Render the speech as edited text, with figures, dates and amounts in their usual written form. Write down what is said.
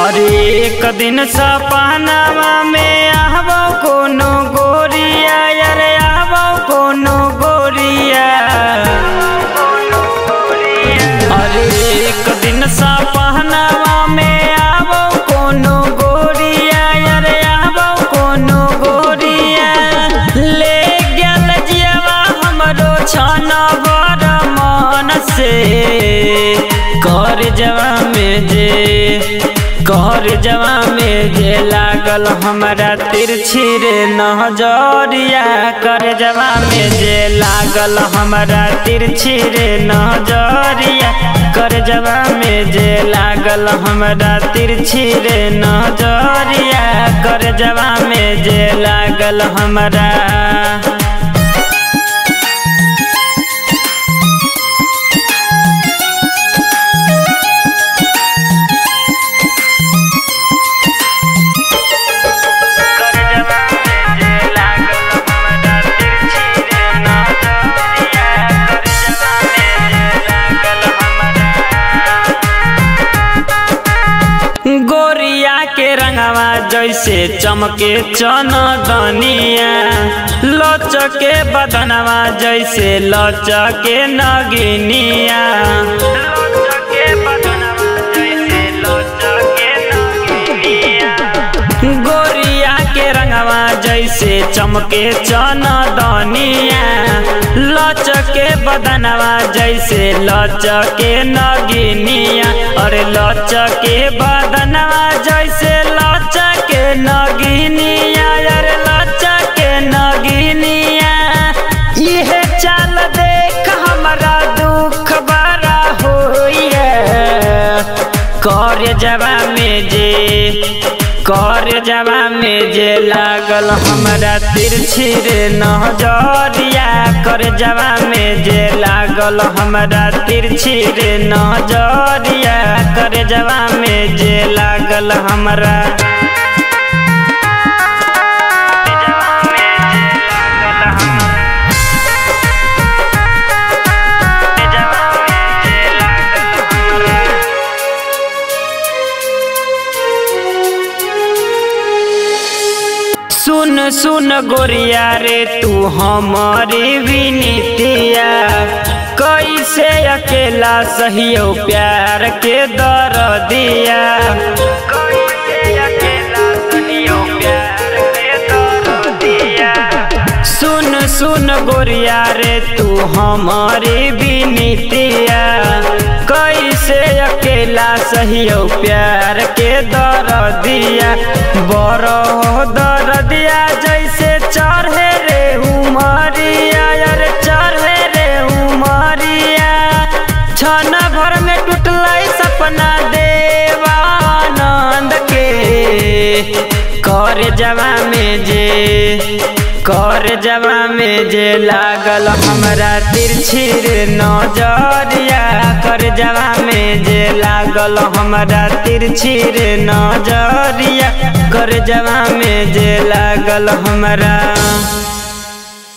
अरे एक दिन सपनावा में आवो कोनो गोरिया, अरे आवो कोनो गोरिया। अरे एक दिन सपनावा में आवो कोनो गोरिया, अरे आवो कोनो गोरिया। ले गेल जियावा हमरो छाना बर मन से, कर जवा में जे लागल हमरा तिरछी रे नजरिया। कर जवा में जे लागल हमरा तिरछी रे नजरिया। कर जवा में जे लागल हमरा तिरछी रे नजरिया। कर जवा में जे लागल हमरा। गोरिया के रंगवा जैसे चमके चनदनिया, लचके बदनवा जैसे लचके नगिनिया। गोरिया के रंगवा जैसे चमके चनदनिया, लचके बदनवा जैसे लचके नगिनिया। अरे लचके बदनवा जैसे लचके नगिनिया, अरे लचके नगिनिया। इहे चाल देख हमरा दुख बड़ा होइए। कर जवा में जे लागल हमरा तिरछी रे नजरिया। कर जवा में जे लागल हमरा तिरछी रे नजरिया। कर जवा में जे लागल हमरा। सुन सुन गोरिया रे तू हमारी विनीतिया, कैसे अकेला सहियो प्यार के दर्दिया। सुन सुन गोरिया रे तू हमारी विनीतिया, कैसे अकेला सहियो प्यार के दर्दिया। बड़ो दर्दिया जैसे चढ़े रे उमरिया, अरे चढ़े रे उमरिया। क्षण भर में टूटलै सपना देवानंद के। कर जवा में जे लागल हमरा तिरछी रे नजरिया। कर जवा में जे लागल हमरा तिरछी रे नजरिया। कर जवा में जे लागल हमरा।